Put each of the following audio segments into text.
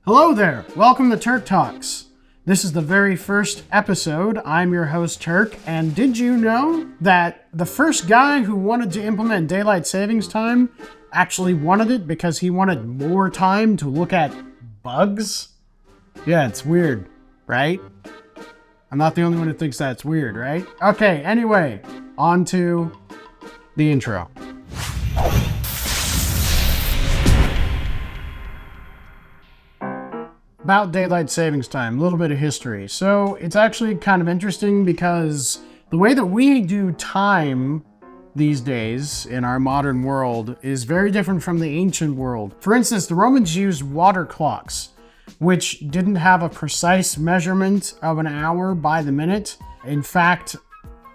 Hello there, welcome to Turk Talks. This is the very first episode. I'm your host Turk, and did you know that the first guy who wanted to implement daylight savings time actually wanted it because he wanted more time to look at bugs? Yeah, it's weird, right? I'm not the only one who thinks that's weird, right? Okay, anyway, on to the intro. About daylight savings time, a little bit of history. So it's actually kind of interesting because the way that we do time these days in our modern world is very different from the ancient world. For instance, the Romans used water clocks, which didn't have a precise measurement of an hour by the minute. In fact,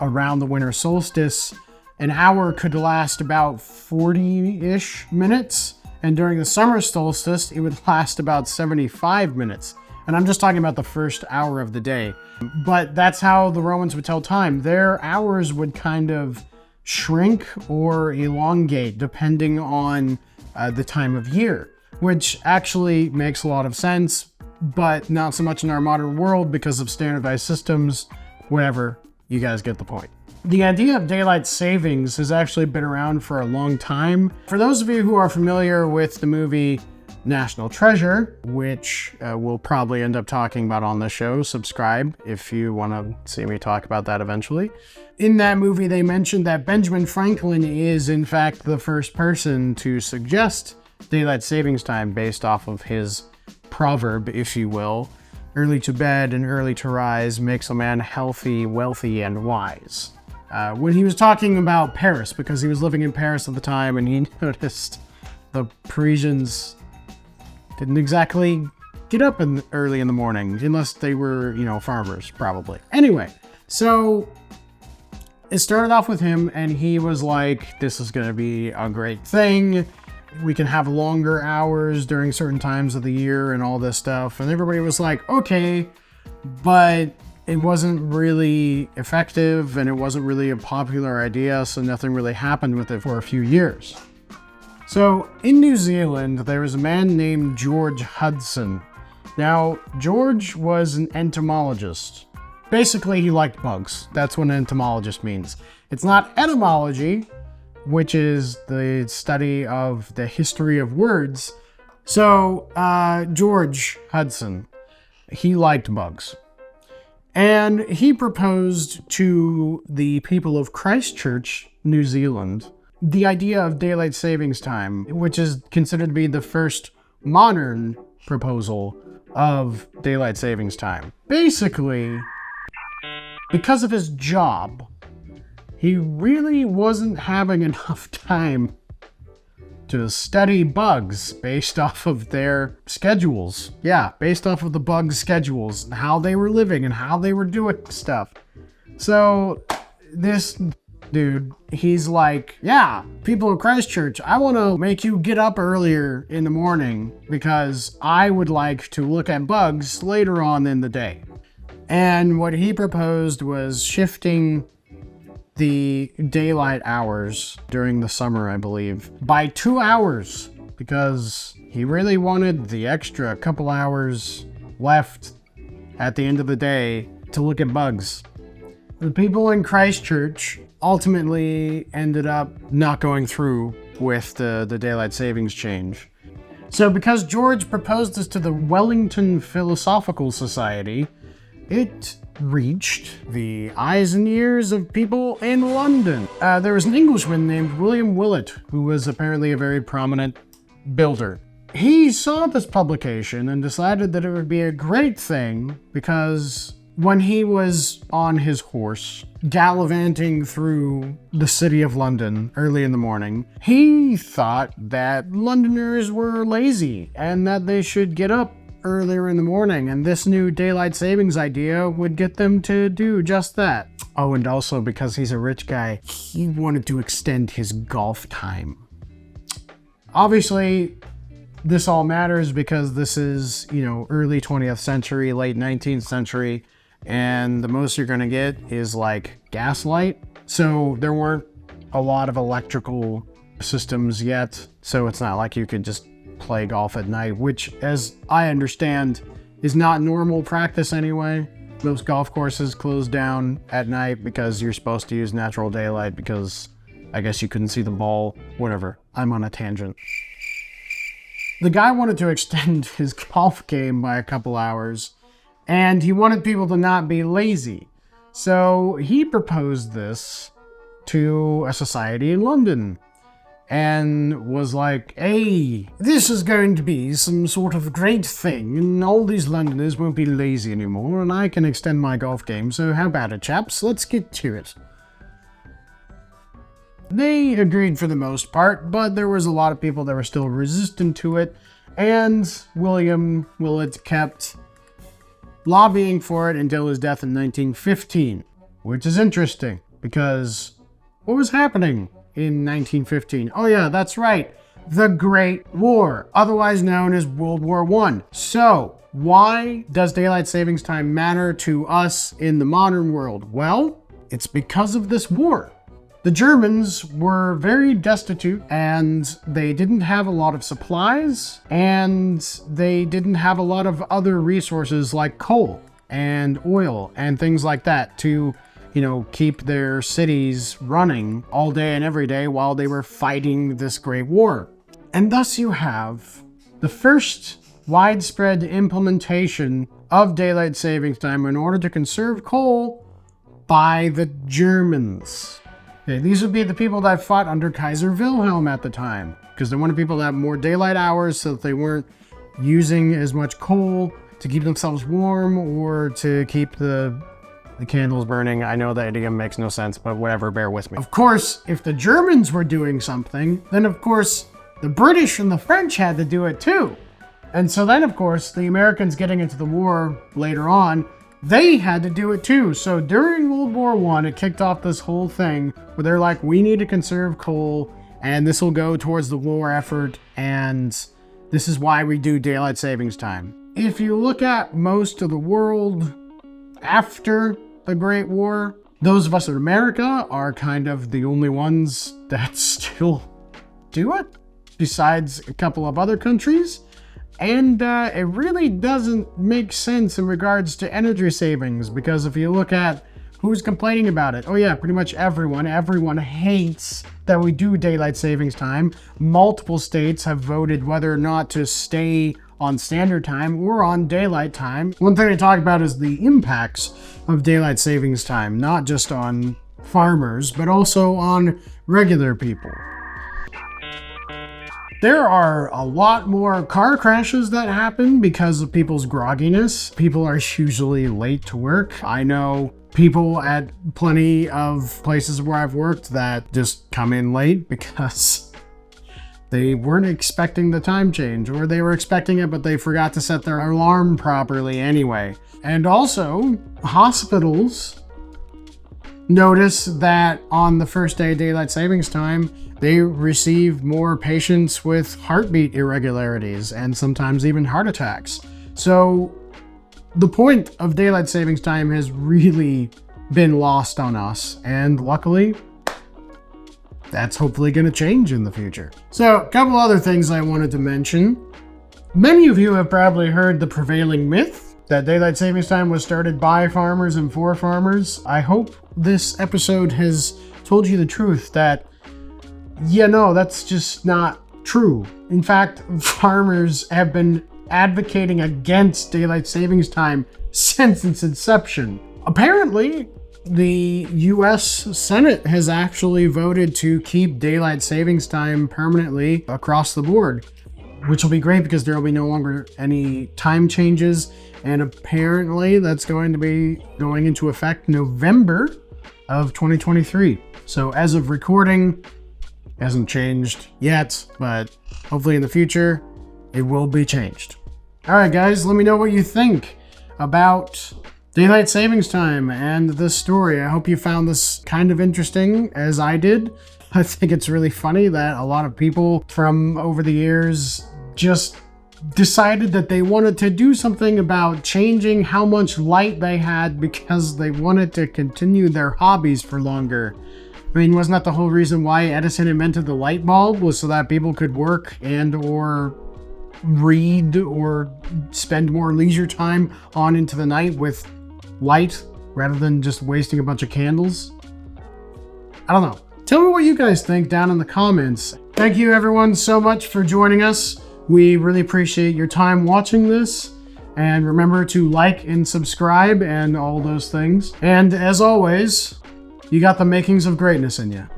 around the winter solstice, an hour could last about 40-ish minutes. And during the summer solstice, it would last about 75 minutes. And I'm just talking about the first hour of the day. But that's how the Romans would tell time. Their hours would kind of shrink or elongate depending on the time of year, which actually makes a lot of sense, but not so much in our modern world because of standardized systems. Whatever, you guys get the point. The idea of daylight savings has actually been around for a long time. For those of you who are familiar with the movie National Treasure, which we'll probably end up talking about on the show, subscribe if you want to see me talk about that eventually. In that movie, they mentioned that Benjamin Franklin is in fact the first person to suggest daylight savings time based off of his proverb, if you will. Early to bed and early to rise makes a man healthy, wealthy, and wise. When he was talking about Paris, because he was living in Paris at the time, and he noticed the Parisians didn't exactly get up early in the morning, unless they were, farmers, probably. Anyway, so it started off with him, and he was like, this is going to be a great thing. We can have longer hours during certain times of the year and all this stuff. And everybody was like, okay, but it wasn't really effective and it wasn't really a popular idea, so nothing really happened with it for a few years. So in New Zealand, there was a man named George Hudson. Now, George was an entomologist. Basically, he liked bugs. That's what an entomologist means. It's not etymology, which is the study of the history of words. So, George Hudson, he liked bugs. And he proposed to the people of Christchurch, New Zealand, the idea of daylight savings time, which is considered to be the first modern proposal of daylight savings time. Basically, because of his job, he really wasn't having enough time to study bugs based off of their schedules. Yeah, based off of the bugs' schedules and how they were living and how they were doing stuff. So this dude, he's like, yeah, people of Christchurch, I want to make you get up earlier in the morning because I would like to look at bugs later on in the day. And what he proposed was shifting the daylight hours during the summer, I believe, by 2 hours because he really wanted the extra couple hours left at the end of the day to look at bugs. The people in Christchurch ultimately ended up not going through with the daylight savings change. So because George proposed this to the Wellington Philosophical Society, it reached the eyes and ears of people in London. There was an Englishman named William Willett, who was apparently a very prominent builder. He saw this publication and decided that it would be a great thing because when he was on his horse, gallivanting through the city of London early in the morning, he thought that Londoners were lazy and that they should get up earlier in the morning, and this new daylight savings idea would get them to do just that. Oh, and also because he's a rich guy, he wanted to extend his golf time. Obviously, this all matters because this is, early 20th century, late 19th century, and the most you're going to get is like gaslight. So there weren't a lot of electrical systems yet, so it's not like you could just play golf at night, which, as I understand, is not normal practice anyway. Most golf courses close down at night because you're supposed to use natural daylight because I guess you couldn't see the ball. Whatever. I'm on a tangent. The guy wanted to extend his golf game by a couple hours, and he wanted people to not be lazy. So he proposed this to a society in London and was like, hey, this is going to be some sort of great thing, and all these Londoners won't be lazy anymore, and I can extend my golf game, so how about it, chaps? Let's get to it. They agreed for the most part, but there was a lot of people that were still resistant to it, and Willett kept lobbying for it until his death in 1915, which is interesting, because what was happening in 1915? Oh yeah, that's right. The Great War, otherwise known as World War I. So, why does daylight savings time matter to us in the modern world? Well, it's because of this war. The Germans were very destitute, and they didn't have a lot of supplies, and they didn't have a lot of other resources like coal and oil and things like that to, keep their cities running all day and every day while they were fighting this great war. And thus you have the first widespread implementation of daylight savings time in order to conserve coal by the Germans. Okay, these would be the people that fought under Kaiser Wilhelm at the time, because they wanted people to have more daylight hours so that they weren't using as much coal to keep themselves warm or to keep the candles burning. I know the idiom makes no sense, but whatever, bear with me. Of course, if the Germans were doing something, then of course the British and the French had to do it too. And so then of course the Americans getting into the war later on, they had to do it too. So during World War I, it kicked off this whole thing where they're like, we need to conserve coal and this will go towards the war effort, and this is why we do daylight savings time. If you look at most of the world after the Great War, those of us in America are kind of the only ones that still do it, besides a couple of other countries. And it really doesn't make sense in regards to energy savings, because if you look at who's complaining about it, oh yeah, pretty much everyone. Everyone hates that we do daylight savings time. Multiple states have voted whether or not to stay on standard time or on daylight time. One thing to talk about is the impacts of daylight savings time, not just on farmers, but also on regular people. There are a lot more car crashes that happen because of people's grogginess. People are usually late to work. I know people at plenty of places where I've worked that just come in late because they weren't expecting the time change, or they were expecting it, but they forgot to set their alarm properly anyway. And also, hospitals notice that on the first day of daylight savings time, they receive more patients with heartbeat irregularities and sometimes even heart attacks. So the point of daylight savings time has really been lost on us, and luckily, that's hopefully going to change in the future. So, a couple other things I wanted to mention. Many of you have probably heard the prevailing myth that daylight savings time was started by farmers and for farmers. I hope this episode has told you the truth that, that's just not true. In fact, farmers have been advocating against daylight savings time since its inception. Apparently, the US Senate has actually voted to keep daylight savings time permanently across the board, which will be great because there will be no longer any time changes. And apparently that's going to be going into effect November of 2023. So as of recording, hasn't changed yet, but hopefully in the future, it will be changed. All right, guys, let me know what you think about daylight savings time and this story. I hope you found this kind of interesting as I did. I think it's really funny that a lot of people from over the years just decided that they wanted to do something about changing how much light they had because they wanted to continue their hobbies for longer. I mean, wasn't that the whole reason why Edison invented the light bulb, was so that people could work and or read or spend more leisure time on into the night with light rather than just wasting a bunch of candles? I don't know. Tell me what you guys think down in the comments. Thank you everyone so much for joining us. We really appreciate your time watching this. And remember to like and subscribe and all those things. And as always, you got the makings of greatness in you.